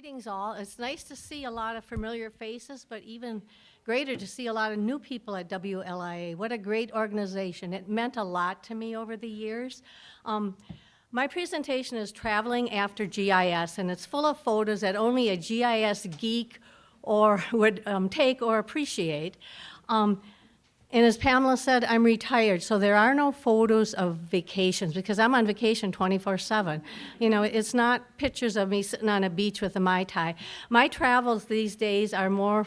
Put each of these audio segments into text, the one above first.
Greetings all. It's nice to see a lot of familiar faces, but even greater to see a lot of new people at WLIA. What a great organization. It meant a lot to me over the years. My presentation is Traveling After GIS, and it's full of photos that only a GIS geek would take or appreciate. And as Pamela said, I'm retired, so there are no photos of vacations because I'm on vacation 24/7. You know, it's not pictures of me sitting on a beach with a Mai Tai. My travels these days are more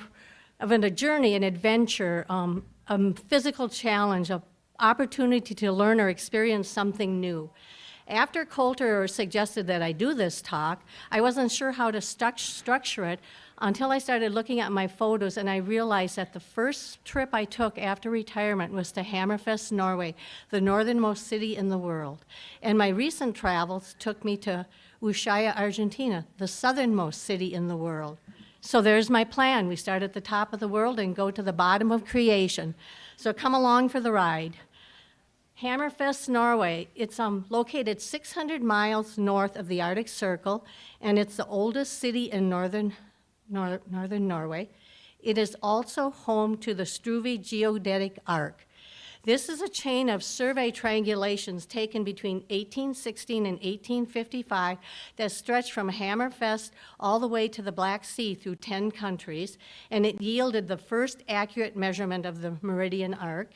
of a journey, an adventure, a physical challenge, an opportunity to learn or experience something new. After Coulter suggested that I do this talk, I wasn't sure how to structure it until I started looking at my photos and I realized that the first trip I took after retirement was to Hammerfest, Norway, the northernmost city in the world. And my recent travels took me to Ushuaia, Argentina, the southernmost city in the world. So there's my plan. We start at the top of the world and go to the bottom of creation. So come along for the ride. Hammerfest, Norway, it's located 600 miles north of the Arctic Circle, and it's the oldest city in northern Norway. It is also home to the Struve geodetic arc. This is a chain of survey triangulations taken between 1816 and 1855 that stretched from Hammerfest all the way to the Black Sea through 10 countries, and it yielded the first accurate measurement of the meridian arc.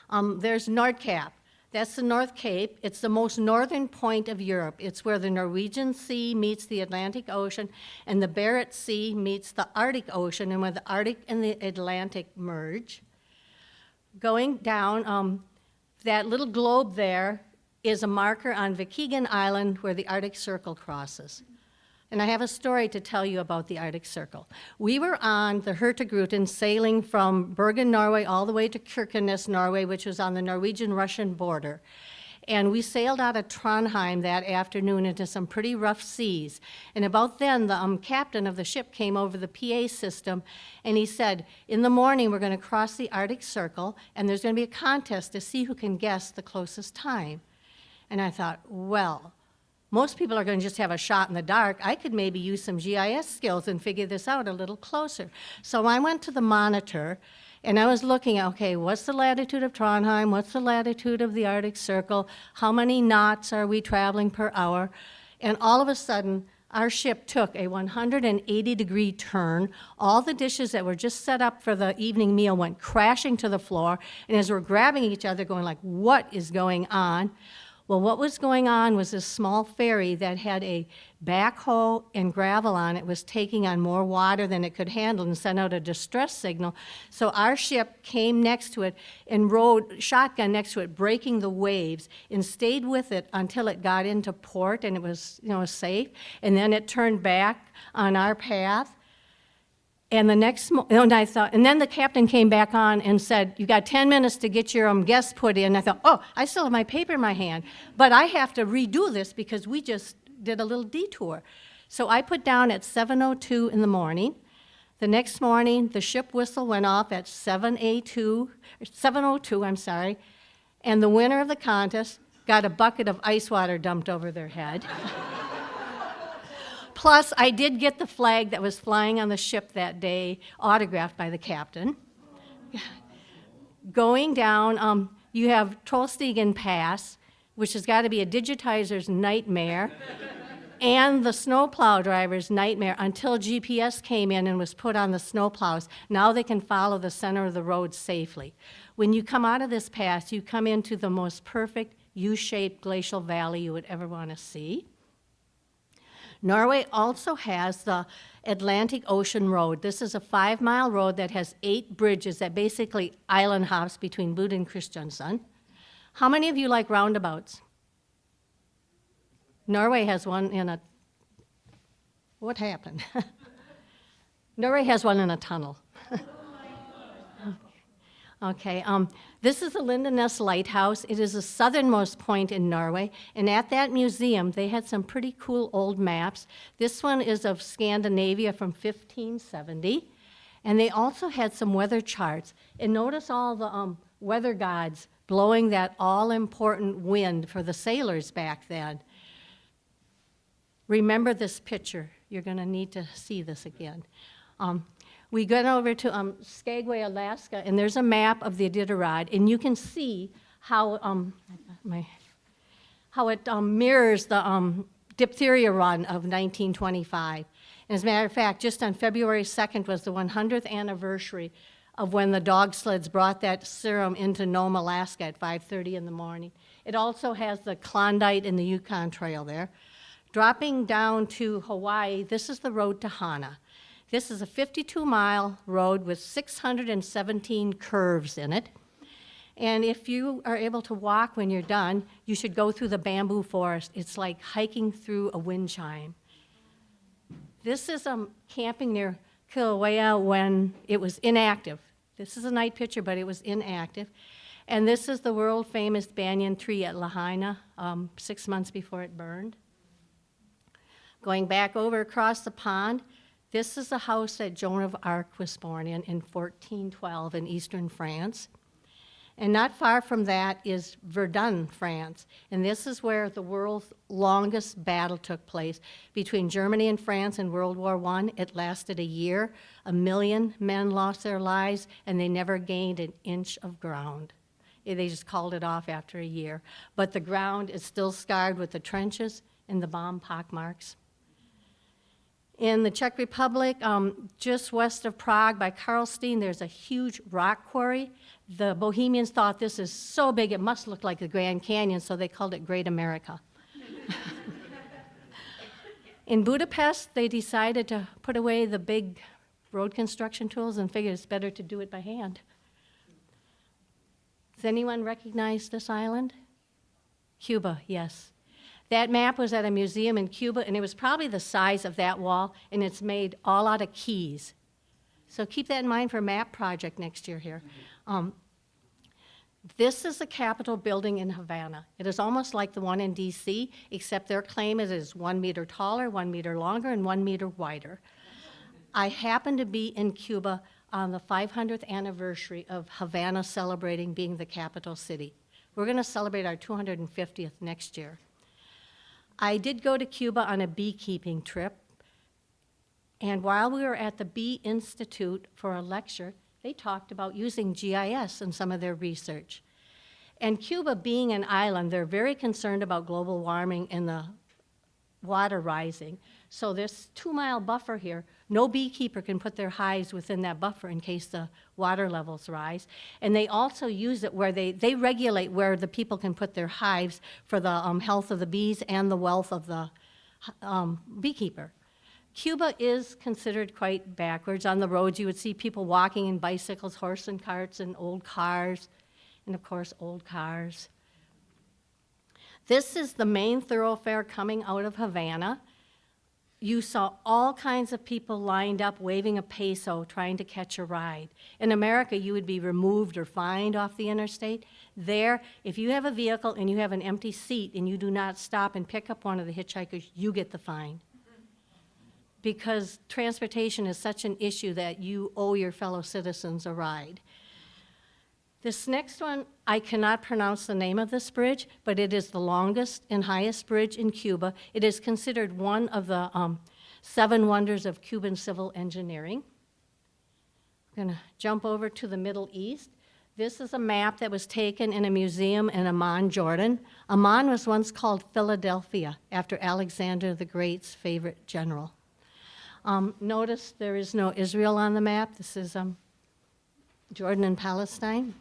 There's Nordkapp. That's the North Cape. It's the most northern point of Europe. It's where the Norwegian Sea meets the Atlantic Ocean and the Barents Sea meets the Arctic Ocean, and where the Arctic and the Atlantic merge. Going down, that little globe there is a marker on Waukegan Island where the Arctic Circle crosses. And I have a story to tell you about the Arctic Circle. We were on the Hurtigruten sailing from Bergen, Norway, all the way to Kirkenes, Norway, which was on the Norwegian-Russian border. And we sailed out of Trondheim that afternoon into some pretty rough seas. And about then, the captain of the ship came over the PA system, and he said, in the morning, we're going to cross the Arctic Circle, and there's going to be a contest to see who can guess the closest time. And I thought, well, most people are going to just have a shot in the dark. I could maybe use some GIS skills and figure this out a little closer. So I went to the monitor, and I was looking at, okay, what's the latitude of Trondheim? What's the latitude of the Arctic Circle? How many knots are we traveling per hour? And all of a sudden, our ship took a 180-degree turn. All the dishes that were just set up for the evening meal went crashing to the floor. And as we're grabbing each other, going like, what is going on? Well, what was going on was this small ferry that had a backhoe and gravel on it was taking on more water than it could handle and sent out a distress signal. So our ship came next to it and rode shotgun next to it, breaking the waves, and stayed with it until it got into port and it was, safe. And then it turned back on our path. And the next, and then the captain came back on and said, you got 10 minutes to get your guests put in. I thought, oh, I still have my paper in my hand, but I have to redo this because we just did a little detour. So I put down at 7:02 in the morning. The next morning, the ship whistle went off at 7:02, and the winner of the contest got a bucket of ice water dumped over their head. Plus, I did get the flag that was flying on the ship that day, autographed by the captain. Going down, you have Trollstigen Pass, which has got to be a digitizer's nightmare, and the snowplow driver's nightmare until GPS came in and was put on the snowplows. Now they can follow the center of the road safely. When you come out of this pass, you come into the most perfect U-shaped glacial valley you would ever want to see. Norway also has the Atlantic Ocean Road. This is a 5-mile road that has 8 bridges that basically island hops between Bud and Kristiansand. How many of you like roundabouts? Norway has one in a, what happened? Norway has one in a tunnel. Okay, this is the Lindeness Lighthouse. It is the southernmost point in Norway, and at that museum, they had some pretty cool old maps. This one is of Scandinavia from 1570, and they also had some weather charts. And notice all the weather gods blowing that all-important wind for the sailors back then. remember this picture. You're going to need to see this again. We got over to Skagway, Alaska, and there's a map of the Iditarod, and you can see how it mirrors the diphtheria run of 1925. And as a matter of fact, just on February 2nd was the 100th anniversary of when the dog sleds brought that serum into Nome, Alaska at 5:30 in the morning. It also has the Klondike and the Yukon Trail there. Dropping down to Hawaii, this is the road to Hana. This is a 52-mile road with 617 curves in it. And if you are able to walk when you're done, you should go through the bamboo forest. It's like hiking through a wind chime. This is camping near Kilauea when it was inactive. This is a night picture, but it was inactive. And this is the world-famous banyan tree at Lahaina, 6 months before it burned. Going back over across the pond, this is the house that Joan of Arc was born in 1412 in eastern France. And not far from that is Verdun, France. And this is where the world's longest battle took place between Germany and France in World War I. It lasted a year. 1 million men lost their lives, and they never gained an inch of ground. They just called it off after a year. But the ground is still scarred with the trenches and the bomb pockmarks. In the Czech Republic, just west of Prague by Karlstein, there's a huge rock quarry. The Bohemians thought this is so big it must look like the Grand Canyon, so they called it Great America. In Budapest, they decided to put away the big road construction tools and figured it's better to do it by hand. Does anyone recognize this island? Cuba, yes. That map was at a museum in Cuba, and it was probably the size of that wall, and it's made all out of keys. So keep that in mind for a map project next year here. This is the Capitol building in Havana. It is almost like the one in DC, except their claim is it is 1 meter taller, 1 meter longer, and 1 meter wider. I happened to be in Cuba on the 500th anniversary of Havana celebrating being the capital city. We're going to celebrate our 250th next year. I did go to Cuba on a beekeeping trip, and while we were at the Bee Institute for a lecture, they talked about using GIS in some of their research. And Cuba being an island, they're very concerned about global warming and the water rising. So this 2-mile buffer here, no beekeeper can put their hives within that buffer in case the water levels rise. And they also use it where they regulate where the people can put their hives for the health of the bees and the wealth of the beekeeper. Cuba is considered quite backwards. On the roads, you would see people walking in bicycles, horse and carts, and old cars, and of course, old cars. This is the main thoroughfare coming out of Havana. You saw all kinds of people lined up waving a peso trying to catch a ride. In America, you would be removed or fined off the interstate. There, if you have a vehicle and you have an empty seat and you do not stop and pick up one of the hitchhikers, you get the fine. Because transportation is such an issue that you owe your fellow citizens a ride. This next one, I cannot pronounce the name of this bridge, but it is the longest and highest bridge in Cuba. It is considered one of the 7 wonders of Cuban civil engineering. I'm going to jump over to the Middle East. This is a map that was taken in a museum in Amman, Jordan. Amman was once called Philadelphia, after Alexander the Great's favorite general. Notice there is no Israel on the map. This is Jordan and Palestine.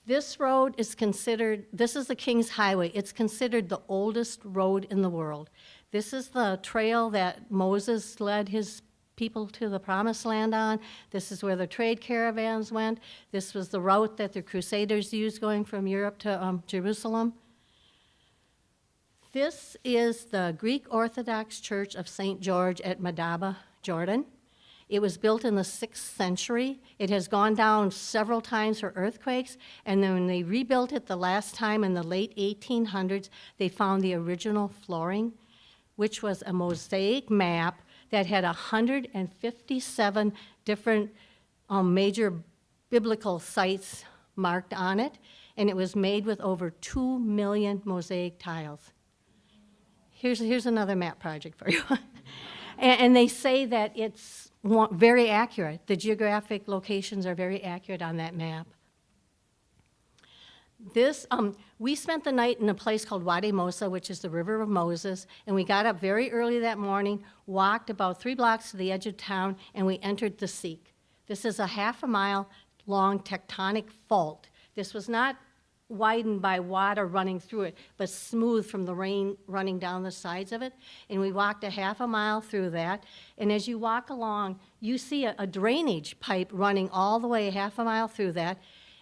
This road is considered, this is the King's Highway. It's considered the oldest road in the world. This is the trail that Moses led his people to the Promised Land on. This is where the trade caravans went. This was the route that the Crusaders used going from Europe to Jerusalem. This is the Greek Orthodox Church of St. George at Madaba, Jordan. It was built in the 6th century. It has gone down several times for earthquakes, and then when they rebuilt it the last time in the late 1800s, they found the original flooring, which was a mosaic map that had 157 different major biblical sites marked on it, and it was made with over 2 million mosaic tiles. Here's another map project for you. And they say that it's very accurate. The geographic locations are very accurate on that map. We spent the night in a place called Wadi Mosa, which is the River of Moses, and we got up very early that morning, walked about 3 blocks to the edge of town, and we entered the Seek. This is a half a mile long tectonic fault. This was not widened by water running through it, but smooth from the rain running down the sides of it. And we walked a half a mile through that. And as you walk along, you see a drainage pipe running all the way half a mile through that.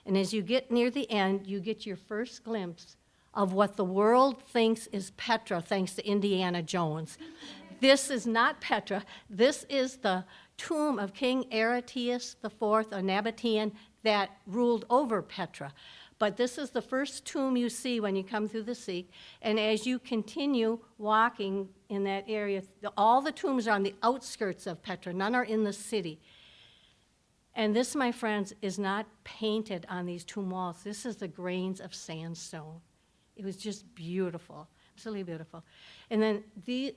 And as you get near the end, you get your first glimpse of what the world thinks is Petra, thanks to Indiana Jones. This is not Petra. This is the tomb of King Aretius IV, a Nabatean that ruled over Petra. But this is the first tomb you see when you come through the Seek. And as you continue walking in that area, all the tombs are on the outskirts of Petra. None are in the city. And this, my friends, is not painted on these tomb walls. This is the grains of sandstone. It was just beautiful, absolutely beautiful. And then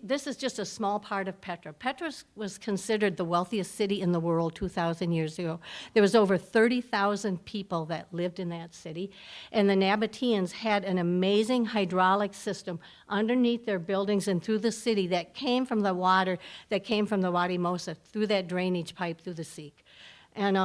this is just a small part of Petra. Petra was considered the wealthiest city in the world 2,000 years ago. There was over 30,000 people that lived in that city. And the Nabateans had an amazing hydraulic system underneath their buildings and through the city that came from the water that came from the Wadi Mosa, through that drainage pipe through the Seek. And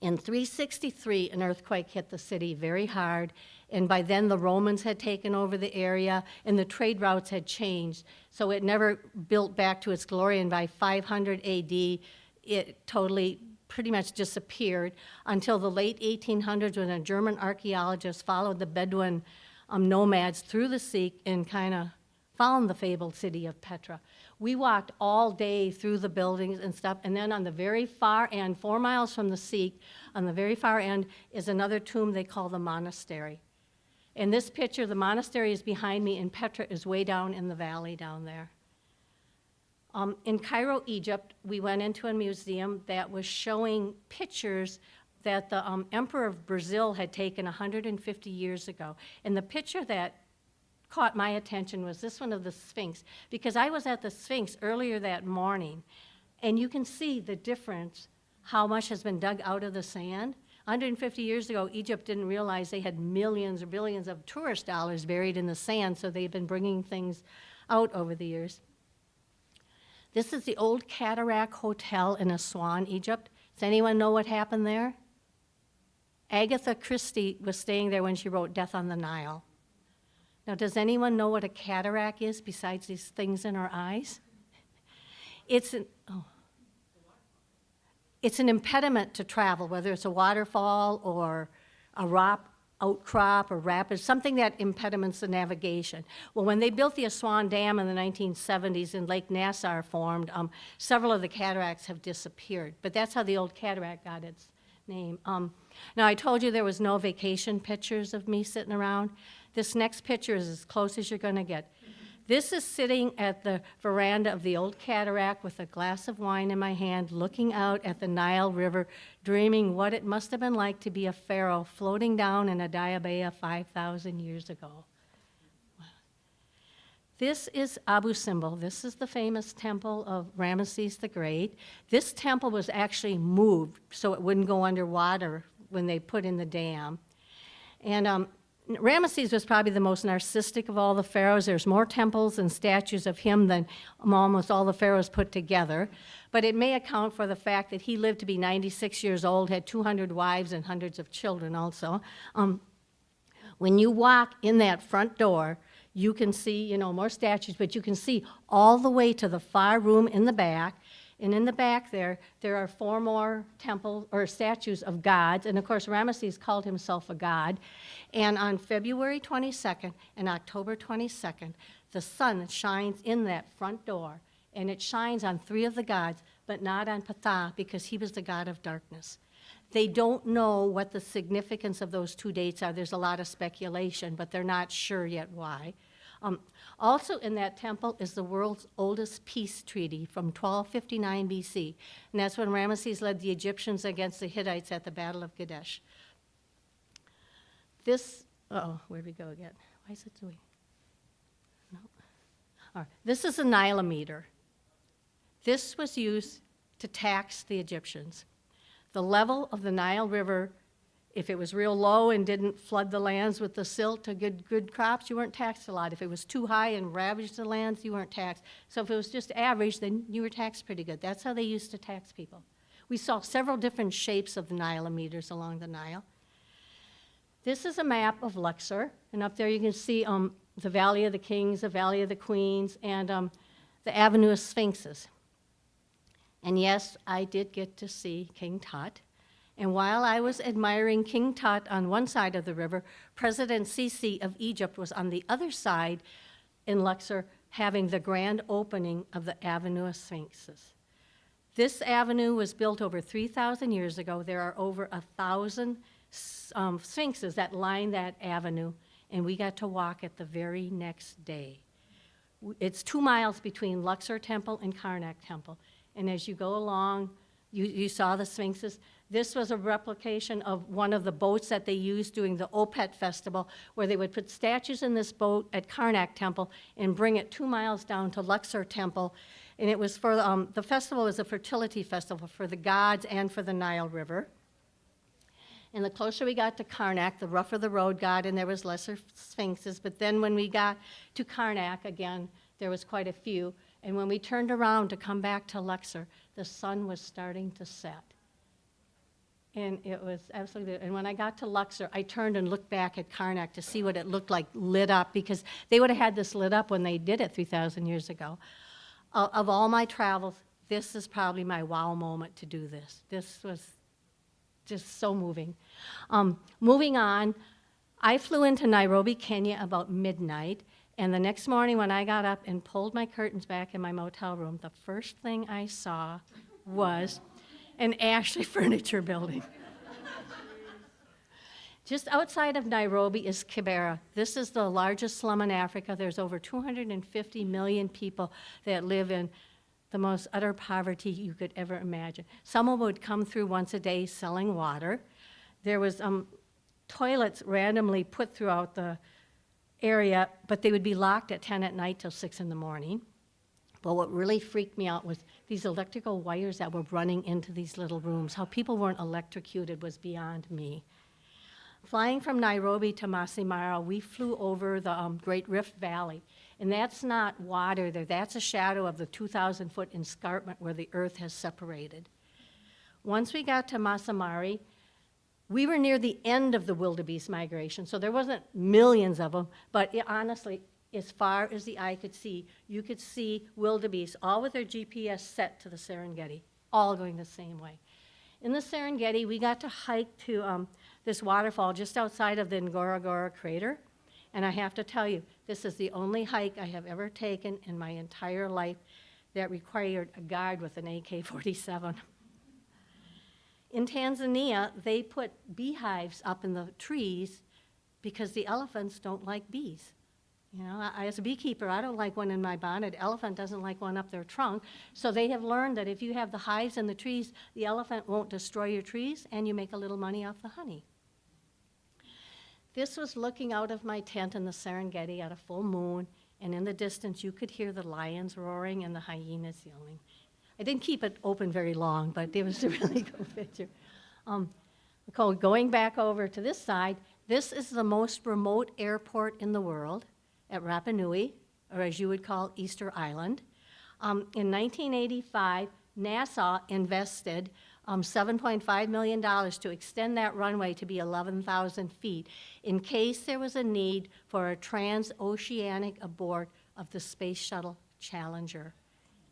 in 363, an earthquake hit the city very hard, and by then the Romans had taken over the area, and the trade routes had changed, so it never built back to its glory, and by 500 AD, it totally pretty much disappeared until the late 1800s when a German archaeologist followed the Bedouin nomads through the Seek and kind of found the fabled city of Petra. We walked all day through the buildings and stuff, and then on the very far end, 4 miles from the Seek, on the very far end is another tomb they call the monastery. In this picture, the monastery is behind me, and Petra is way down in the valley down there. In Cairo, Egypt, we went into a museum that was showing pictures that the Emperor of Brazil had taken 150 years ago. And the picture that caught my attention was this one of the Sphinx, because I was at the Sphinx earlier that morning, and you can see the difference, how much has been dug out of the sand. 150 years ago, Egypt didn't realize they had millions or billions of tourist dollars buried in the sand, so they've been bringing things out over the years. This is the old Cataract Hotel in Aswan, Egypt. Does anyone know what happened there? Agatha Christie was staying there when she wrote Death on the Nile. Now, does anyone know what a cataract is besides these things in our eyes? It's an impediment to travel, whether it's a waterfall or a rock outcrop or rapids, something that impediments the navigation. Well, when they built the Aswan Dam in the 1970s and Lake Nassar formed, several of the cataracts have disappeared. But that's how the old cataract got its name. Now, I told you there was no vacation pictures of me sitting around. This next picture is as close as you're going to get. This is sitting at the veranda of the old cataract with a glass of wine in my hand, looking out at the Nile River, dreaming what it must have been like to be a pharaoh floating down in a diabea 5,000 years ago. This is Abu Simbel. This is the famous temple of Ramesses the Great. This temple was actually moved so it wouldn't go underwater when they put in the dam. And Ramesses was probably the most narcissistic of all the pharaohs. There's more temples and statues of him than almost all the pharaohs put together. But it may account for the fact that he lived to be 96 years old, had 200 wives and hundreds of children also. When you walk in that front door, you can see, more statues, but you can see all the way to the far room in the back. And in the back there are 4 more temples or statues of gods. And of course, Ramesses called himself a god. And on February 22nd and October 22nd, the sun shines in that front door. And it shines on 3 of the gods, but not on Ptah, because he was the god of darkness. They don't know what the significance of those 2 dates are. There's a lot of speculation, but they're not sure yet why. Also in that temple is the world's oldest peace treaty from 1259 BC, and that's when Ramesses led the Egyptians against the Hittites at the Battle of Kadesh. Where'd we go again? Why is it doing? No. All right, this is a Nilometer. This was used to tax the Egyptians. The level of the Nile River, if it was real low and didn't flood the lands with the silt to good crops, you weren't taxed a lot. If it was too high and ravaged the lands, you weren't taxed. So if it was just average, then you were taxed pretty good. That's how they used to tax people. We saw several different shapes of the Nilometers along the Nile. This is a map of Luxor, and up there you can see the Valley of the Kings, the Valley of the Queens, and the Avenue of Sphinxes. And yes, I did get to see King Tut. And while I was admiring King Tut on one side of the river, President Sisi of Egypt was on the other side in Luxor having the grand opening of the Avenue of Sphinxes. This avenue was built over 3,000 years ago. There are over 1,000 sphinxes that line that avenue, and we got to walk it the very next day. It's 2 miles between Luxor Temple and Karnak Temple. And as you go along, you saw the sphinxes. This was a replication of one of the boats that they used during the Opet festival, where they would put statues in this boat at Karnak Temple and bring it 2 miles down to Luxor Temple. And it was for, the festival was a fertility festival for the gods and for the Nile River. And the closer we got to Karnak, the rougher the road got, and there was lesser sphinxes. But then when we got to Karnak, again, there was quite a few. And when we turned around to come back to Luxor, the sun was starting to set. And it was absolutely beautiful. And when I got to Luxor, I turned and looked back at Karnak to see what it looked like lit up, because they would have had this lit up when they did it 3,000 years ago. Of all my travels, this is probably my wow moment to do this. This was just so moving. Moving on, I flew into Nairobi, Kenya about midnight, and the next morning when I got up and pulled my curtains back in my motel room, the first thing I saw was an Ashley Furniture building. Just outside of Nairobi is Kibera. This is the largest slum in Africa. There's over 250 million people that live in the most utter poverty you could ever imagine. Someone would come through once a day selling water. There was toilets randomly put throughout the area, but they would be locked at 10 at night till 6 in the morning. But what really freaked me out was these electrical wires that were running into these little rooms. How people weren't electrocuted was beyond me. Flying from Nairobi to Masai Mara, we flew over the Great Rift Valley. And that's not water there, that's a shadow of the 2,000-foot escarpment where the earth has separated. Once we got to Masai Mara, we were near the end of the wildebeest migration, so there wasn't millions of them, but honestly, as far as the eye could see, you could see wildebeest, all with their GPS set to the Serengeti, all going the same way. In the Serengeti, we got to hike to this waterfall just outside of the Ngorongoro crater, and I have to tell you, this is the only hike I have ever taken in my entire life that required a guide with an AK-47. In Tanzania, they put beehives up in the trees because the elephants don't like bees. You know, as a beekeeper, I don't like one in my bonnet. Elephant doesn't like one up their trunk. So they have learned that if you have the hives in the trees, the elephant won't destroy your trees, and you make a little money off the honey. This was looking out of my tent in the Serengeti at a full moon, and in the distance you could hear the lions roaring and the hyenas yelling. I didn't keep it open very long, but it was a really cool picture. Going back over to this side, this is the most remote airport in the world at Rapa Nui, or as you would call Easter Island. In 1985, NASA invested $7.5 million to extend that runway to be 11,000 feet in case there was a need for a transoceanic abort of the Space Shuttle Challenger,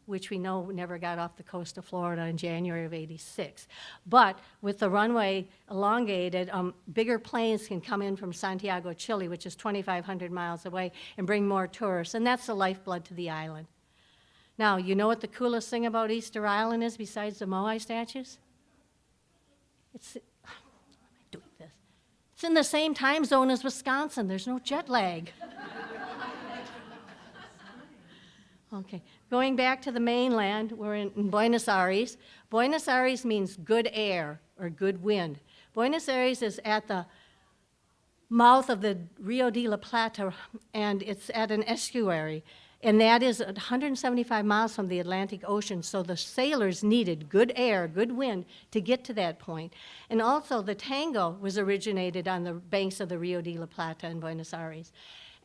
which we know never got off the coast of Florida in January of '86. But with the runway elongated, bigger planes can come in from Santiago, Chile, which is 2,500 miles away, and bring more tourists, and that's the lifeblood to the island. Now, you know what the coolest thing about Easter Island is besides the Moai statues? It's in the same time zone as Wisconsin. There's no jet lag. Okay, going back to the mainland, we're in Buenos Aires. Buenos Aires means good air or good wind. Buenos Aires is at the mouth of the Rio de la Plata, and it's at an estuary. And that is 175 miles from the Atlantic Ocean, so the sailors needed good air, good wind to get to that point. And also the tango was originated on the banks of the Rio de la Plata in Buenos Aires.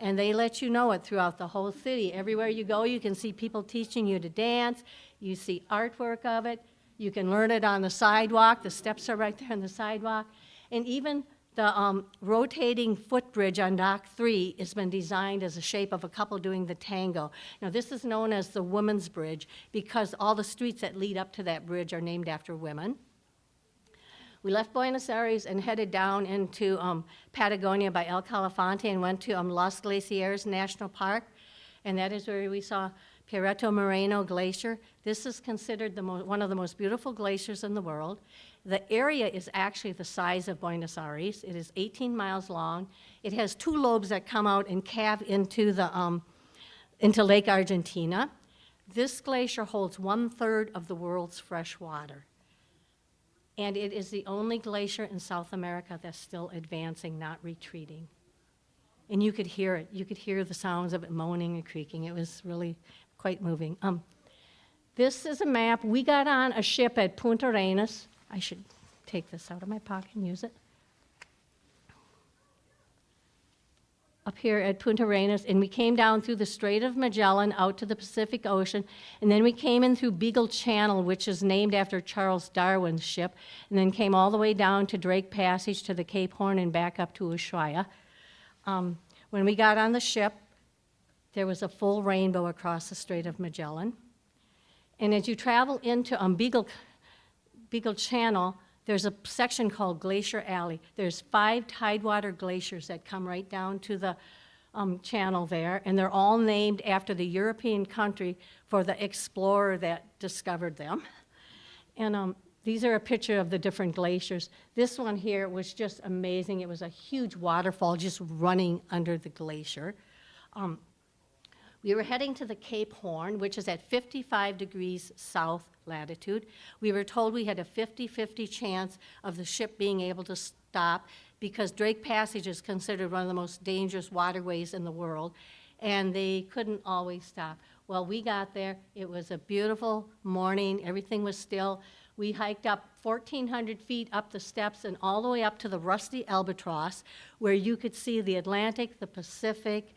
And they let you know it throughout the whole city. Everywhere you go, you can see people teaching you to dance. You see artwork of it. You can learn it on the sidewalk. The steps are right there on the sidewalk. And even the rotating footbridge on Dock 3 has been designed as a shape of a couple doing the tango. Now, this is known as the Women's Bridge because all the streets that lead up to that bridge are named after women. We left Buenos Aires and headed down into Patagonia by El Calafate and went to Los Glaciares National Park, and that is where we saw Perito Moreno Glacier. This is considered one of the most beautiful glaciers in the world. The area is actually the size of Buenos Aires. It is 18 miles long. It has two lobes that come out and calve into Lake Argentina. This glacier holds 1/3 of the world's fresh water. And it is the only glacier in South America that's still advancing, not retreating. And you could hear it. You could hear the sounds of it moaning and creaking. It was really quite moving. This is a map. We got on a ship at Punta Arenas. I should take this out of my pocket and use it. Up here at Punta Arenas, and we came down through the Strait of Magellan out to the Pacific Ocean, and then we came in through Beagle Channel, which is named after Charles Darwin's ship, and then came all the way down to Drake Passage to the Cape Horn and back up to Ushuaia. When we got on the ship, there was a full rainbow across the Strait of Magellan. And as you travel into Beagle Channel, there's a section called Glacier Alley. There's 5 tidewater glaciers that come right down to the channel there, and they're all named after the European country for the explorer that discovered them. And these are a picture of the different glaciers. This one here was just amazing. It was a huge waterfall just running under the glacier. We were heading to the Cape Horn, which is at 55 degrees south latitude. We were told we had a 50-50 chance of the ship being able to stop because Drake Passage is considered one of the most dangerous waterways in the world, and they couldn't always stop. Well, we got there. It was a beautiful morning. Everything was still. We hiked up 1,400 feet up the steps and all the way up to the Rusty Albatross, where you could see the Atlantic, the Pacific,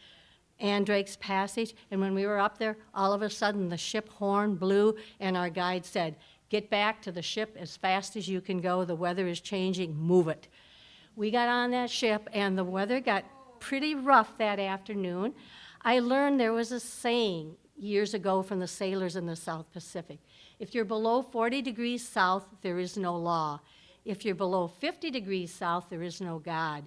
and Drake's Passage. And when we were up there, all of a sudden the ship horn blew, and our guide said, "Get back to the ship as fast as you can go. The weather is changing. Move it." We got on that ship, and the weather got pretty rough that afternoon. I learned there was a saying years ago from the sailors in the South Pacific. If you're below 40 degrees south, there is no law. If you're below 50 degrees south, there is no God.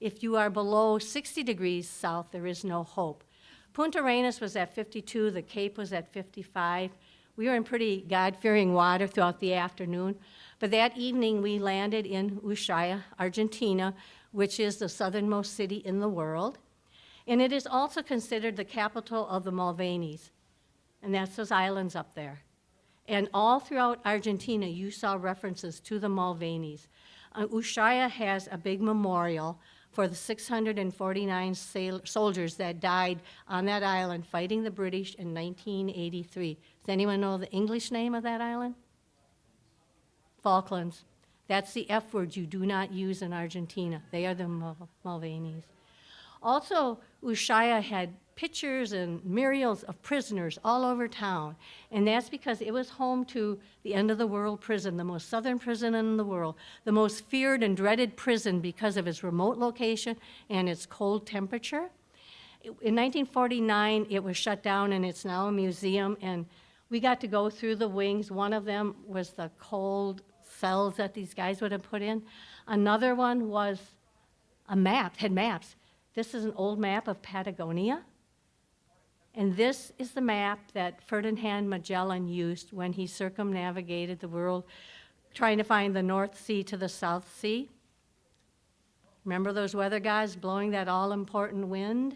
If you are below 60 degrees south, there is no hope. Punta Arenas was at 52, the Cape was at 55. We were in pretty God-fearing water throughout the afternoon, but that evening we landed in Ushuaia, Argentina, which is the southernmost city in the world. And it is also considered the capital of the Malvinas, and that's those islands up there. And all throughout Argentina, you saw references to the Malvinas. Ushuaia has a big memorial for the 649 soldiers that died on that island fighting the British in 1983. Does anyone know the English name of that island? Falklands. That's the F word you do not use in Argentina. They are the Malvinas. Also, Ushuaia had pictures and murals of prisoners all over town, and that's because it was home to the end of the world prison, the most southern prison in the world, the most feared and dreaded prison because of its remote location and its cold temperature. In 1949, it was shut down, and it's now a museum, and we got to go through the wings. One of them was the cold cells that these guys would have put in. Another one was a map, had maps. This is an old map of Patagonia. And this is the map that Ferdinand Magellan used when he circumnavigated the world, trying to find the North Sea to the South Sea. Remember those weather guys blowing that all-important wind?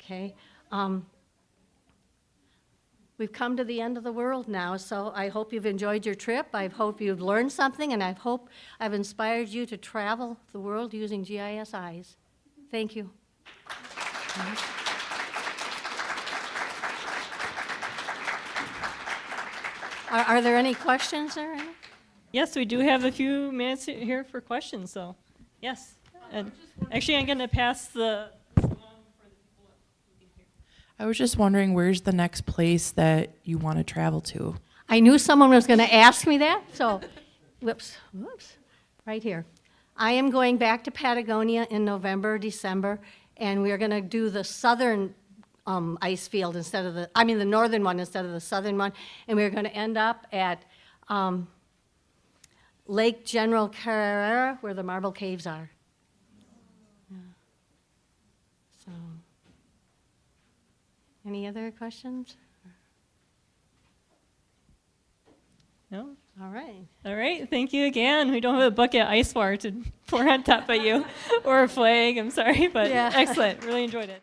Okay. We've come to the end of the world now, so I hope you've enjoyed your trip. I hope you've learned something, and I hope I've inspired you to travel the world using GIS eyes. Thank you. Are there any questions or anything? Yes, we do have a few minutes here for questions, so yes. And actually, I'm going to pass the. I was just wondering, where's the next place that you want to travel to? I knew someone was going to ask me that, so, whoops, right here. I am going back to Patagonia in November, December, and we are going to do the southern ice field instead of the northern one instead of the southern one, and we're going to end up at Lake General Carrera, where the marble caves are. Yeah. So, any other questions? No? All right. All right, thank you again. We don't have a bucket of ice water to pour on top of you or a flag, I'm sorry, but Yeah. excellent. Really enjoyed it.